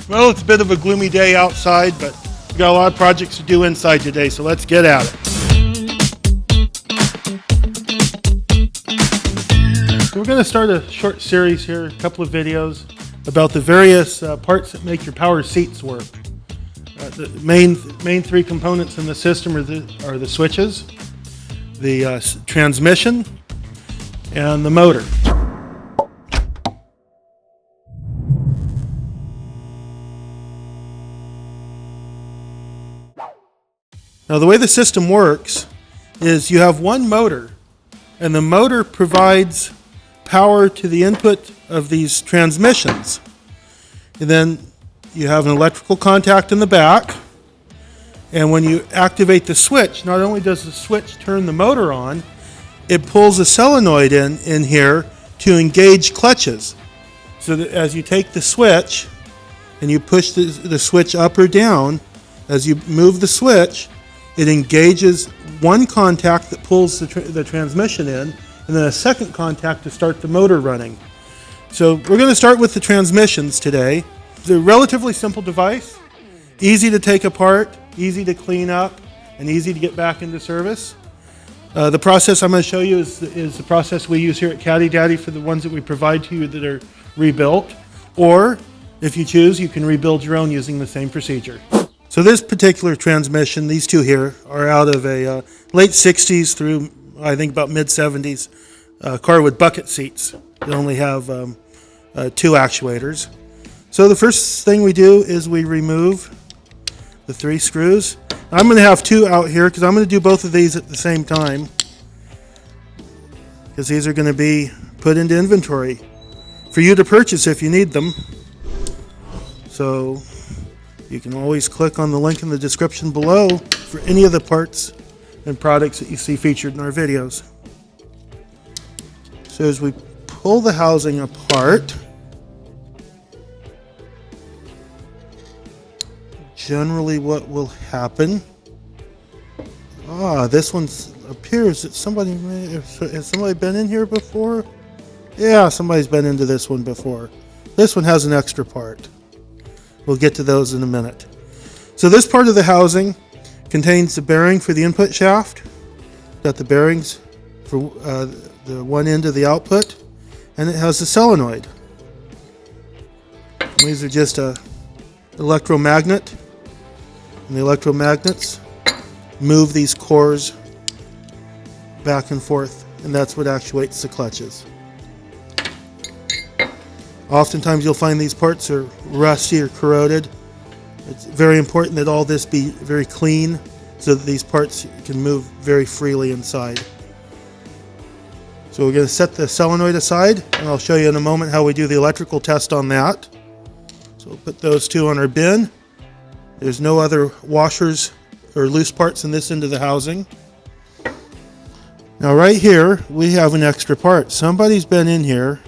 Well, it's a bit of a gloomy day outside, but we've got a lot of projects to do inside today, so let's get at it. So we're going to start a short series here, a couple of videos about the various parts that make your power seats work. The main three components in the system are the switches, the transmission, and the motor. Now, the way the system works is you have one motor, and the motor provides power to the input of these transmissions. And then you have an electrical contact in the back, and when you activate the switch, not only does the switch turn the motor on, it pulls a solenoid in here to engage clutches. So that as you take the switch and you push the switch up or down, as you move the switch, it engages one contact that pulls the transmission in, and then a second contact to start the motor running. So we're going to start with the transmissions today. It's a relatively simple device, easy to take apart, easy to clean up, and easy to get back into service. The process I'm going to show you is the process we use here at Caddy Daddy for the ones that we provide to you that are rebuilt. Or, if you choose, you can rebuild your own using the same procedure. So this particular transmission, these two here, are out of a late 60s through, I think, about mid-70s car with bucket seats. They only have two actuators. So the first thing we do is we remove the three screws. I'm going to have two out here because I'm going to do both of these at the same time, because these are going to be put into inventory for you to purchase if you need them. So you can always click on the link in the description below for any of the parts and products that you see featured in our videos. So as we pull the housing apart, generally what will happen, this one appears that has somebody been in here before? Yeah, somebody's been into this one before. This one has an extra part. We'll get to those in a minute. So this part of the housing contains the bearing for the input shaft. Got the bearings for the one end of the output, and it has the solenoid. These are just a electromagnet, and the electromagnets move these cores back and forth, and that's what actuates the clutches. Oftentimes you'll find these parts are rusty or corroded. It's very important that all this be very clean so that these parts can move very freely inside. So we're going to set the solenoid aside, and I'll show you in a moment how we do the electrical test on that. So we'll put those two on our bin. There's no other washers or loose parts in this end of the housing. Now right here we have an extra part. Somebody's been in here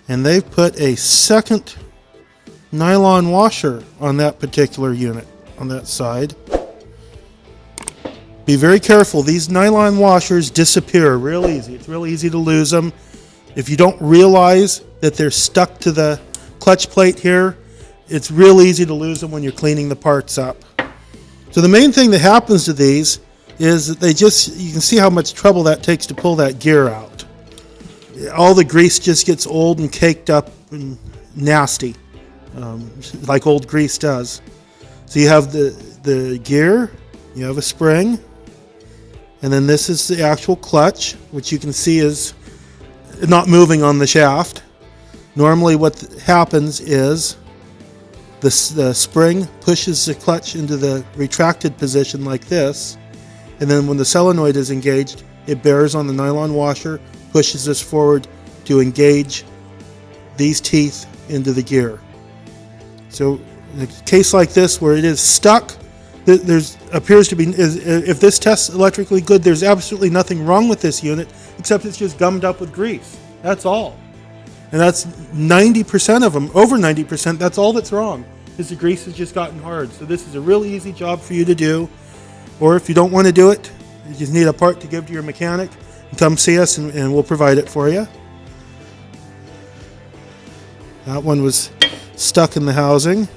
and they've put a second nylon washer on that particular unit, on that side. Be very careful. These nylon washers disappear real easy. It's real easy to lose them. If you don't realize that they're stuck to the clutch plate here, it's real easy to lose them when you're cleaning the parts up. So the main thing that happens to these is that you can see how much trouble that takes to pull that gear out. All the grease just gets old and caked up and nasty, like old grease does. So you have the gear, you have a spring, and then this is the actual clutch, which you can see is not moving on the shaft. Normally what happens is the spring pushes the clutch into the retracted position like this, and then when the solenoid is engaged, it bears on the nylon washer, pushes this forward to engage these teeth into the gear. So in a case like this where it is stuck, appears to be, if this tests electrically good, there's absolutely nothing wrong with this unit except it's just gummed up with grease. That's all. And that's 90% of them, over 90%, that's all that's wrong, is the grease has just gotten hard. So this is a real easy job for you to do. Or if you don't want to do it, you just need a part to give to your mechanic, come see us and we'll provide it for you. That one was stuck in the housing.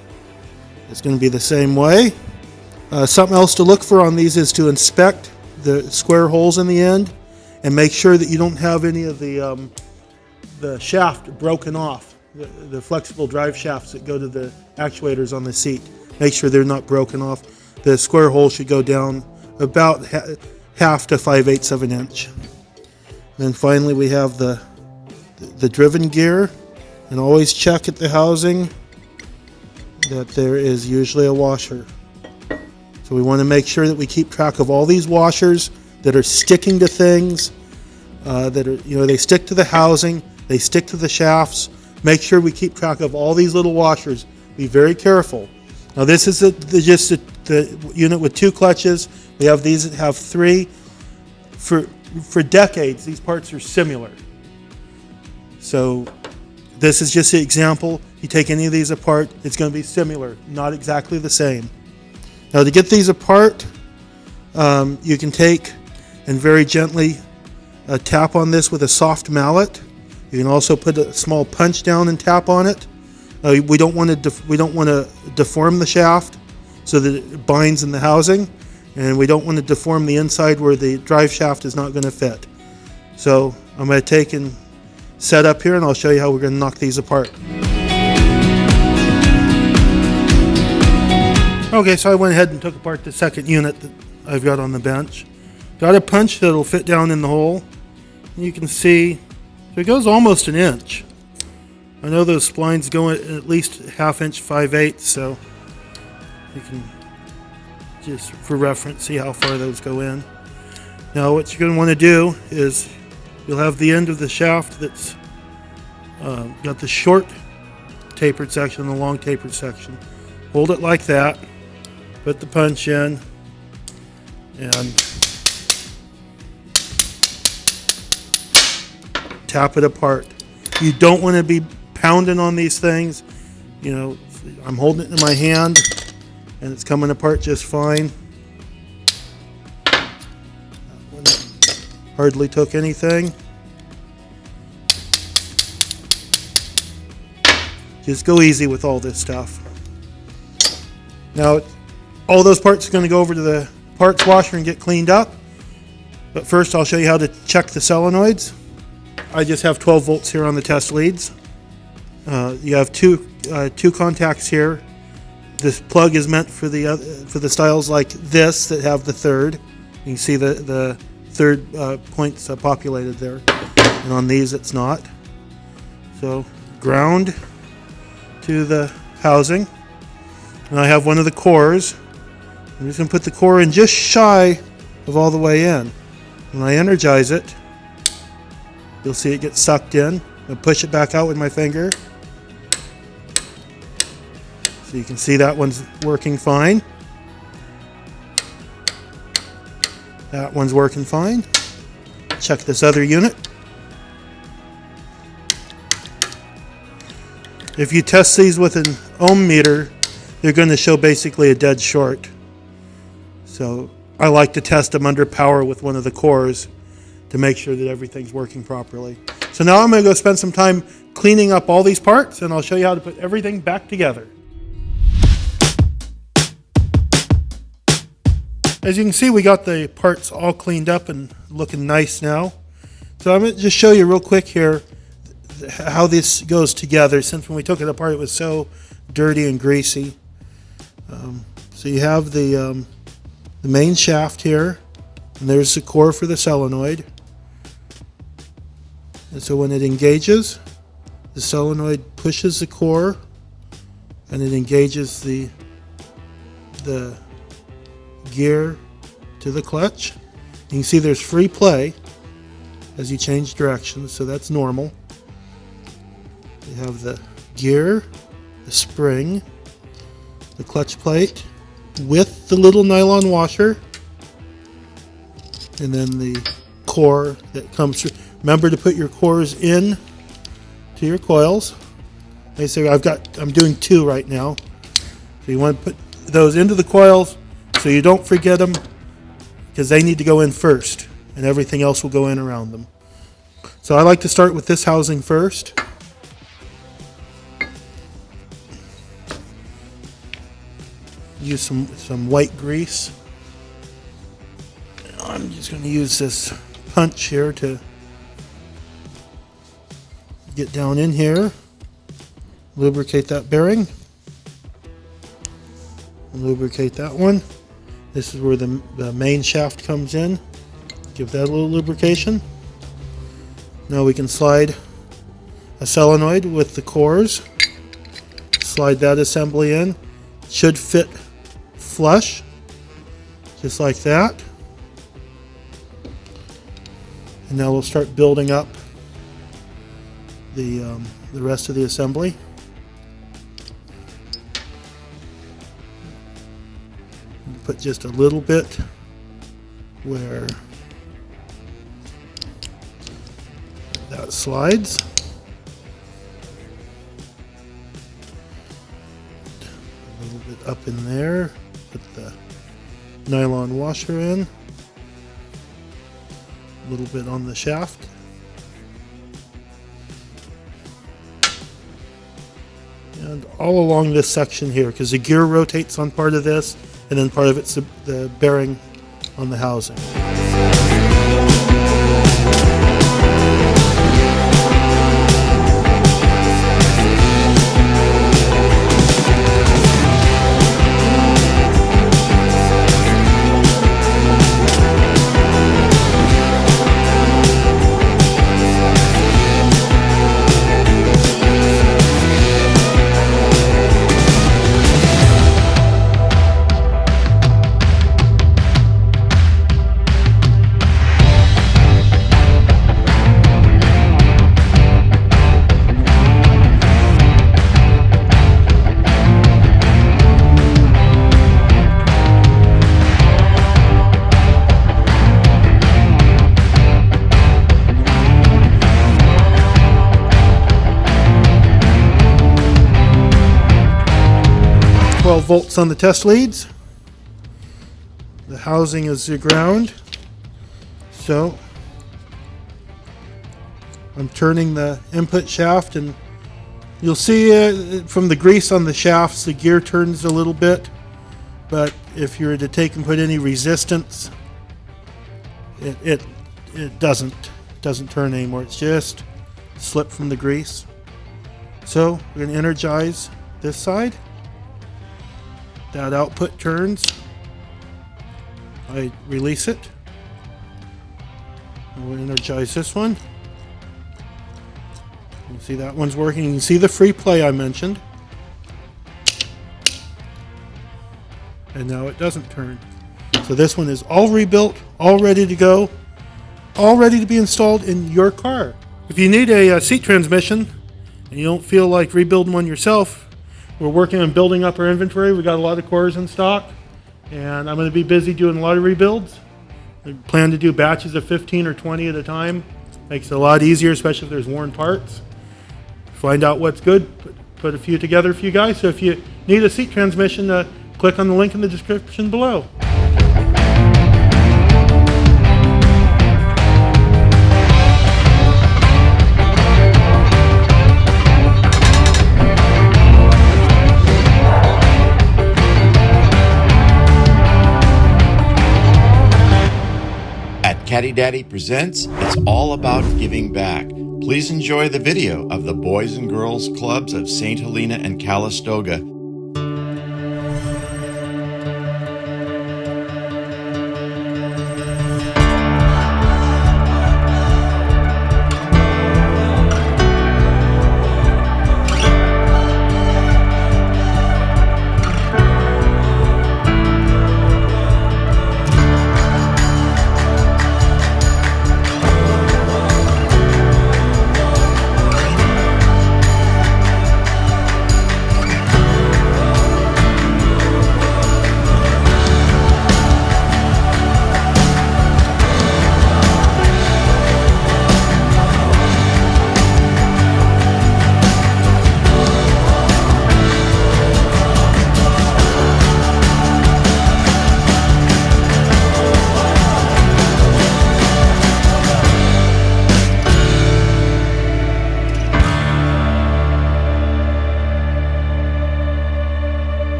It's going to be the same way. Something else to look for on these is to inspect the square holes in the end and make sure that you don't have any of the shaft broken off, the flexible drive shafts that go to the actuators on the seat. Make sure they're not broken off. The square hole should go down about half to 5/8 of an inch. Then finally we have the driven gear, and always check at the housing that there is usually a washer. So we want to make sure that we keep track of all these washers that are sticking to things, that are, they stick to the housing, they stick to the shafts. Make sure we keep track of all these little washers. Be very careful. Now this is just the unit with 2 clutches. We have these that have 3. For decades, these parts are similar. So this is just an example. You take any of these apart, it's going to be similar, not exactly the same. Now to get these apart, you can take and very gently tap on this with a soft mallet. You can also put a small punch down and tap on it. We don't want to deform the shaft so that it binds in the housing, and we don't want to deform the inside where the drive shaft is not going to fit. So I'm going to take and set up here, and I'll show you how we're going to knock these apart. Okay, so I went ahead and took apart the second unit that I've got on the bench. Got a punch that'll fit down in the hole. And you can see, so it goes almost an inch. I know those splines go at least 1/2 inch, 5/8, so you can just for reference see how far those go in. Now what you're going to want to do is you'll have the end of the shaft that's got the short tapered section and the long tapered section. Hold it like that, put the punch in, and tap it apart. You don't want to be pounding on these things. I'm holding it in my hand and it's coming apart just fine. Hardly took anything. Just go easy with all this stuff. Now, all those parts are going to go over to the parts washer and get cleaned up. But first, I'll show you how to check the solenoids. I just have 12 volts here on the test leads. You have two contacts here. This plug is meant for the styles like this that have the third. You can see the third points populated there, and on these it's not. So ground to the housing, and I have one of the cores. I'm just going to put the core in just shy of all the way in. When I energize it, you'll see it get sucked in. I'll push it back out with my finger. So you can see that one's working fine. That one's working fine. Check this other unit. If you test these with an ohm meter, they're going to show basically a dead short. So I like to test them under power with one of the cores to make sure that everything's working properly. So now I'm going to go spend some time cleaning up all these parts, and I'll show you how to put everything back together. As you can see, we got the parts all cleaned up and looking nice now. So I'm going to just show you real quick here how this goes together, since when we took it apart it was so dirty and greasy. So you have the main shaft here, and there's the core for the solenoid. And so when it engages, the solenoid pushes the core and it engages the gear to the clutch. You can see there's free play as you change directions, so that's normal. You have the gear, the spring, the clutch plate with the little nylon washer, and then the core that comes through. Remember to put your cores in to your coils. They say I'm doing 2 right now. So you want to put those into the coils so you don't forget them, because they need to go in first and everything else will go in around them. So I like to start with this housing first. use some white grease. I'm just going to use this punch here to get down in here, lubricate that bearing, and lubricate that one. This is where the main shaft comes in. Give that a little lubrication. Now we can slide a solenoid with the cores. Slide that assembly in. It should fit flush, just like that. And now we'll start building up the rest of the assembly. Put just a little bit where that slides. A little bit up in there. Put the nylon washer in. A little bit on the shaft. And all along this section here, because the gear rotates on part of this, and then part of it's the bearing on the housing. Volts on the test leads. The housing is the ground. So I'm turning the input shaft, and you'll see from the grease on the shafts the gear turns a little bit, but if you were to take and put any resistance, it doesn't turn anymore. It's just slip from the grease. So we're going to energize this side. That output turns. I release it. We'll energize this one. You can see that one's working. You can see the free play I mentioned. And now it doesn't turn. So this one is all rebuilt, all ready to go, all ready to be installed in your car. If you need a seat transmission and you don't feel like rebuilding one yourself, we're working on building up our inventory. We got a lot of cores in stock, and I'm going to be busy doing a lot of rebuilds. I plan to do batches of 15 or 20 at a time. Makes it a lot easier, especially if there's worn parts. Find out what's good, put a few together for you guys. So if you need a seat transmission, click on the link in the description below. Caddy Daddy presents It's All About Giving Back. Please enjoy the video of the Boys and Girls Clubs of St. Helena and Calistoga.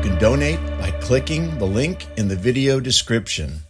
can donate by clicking the link in the video description.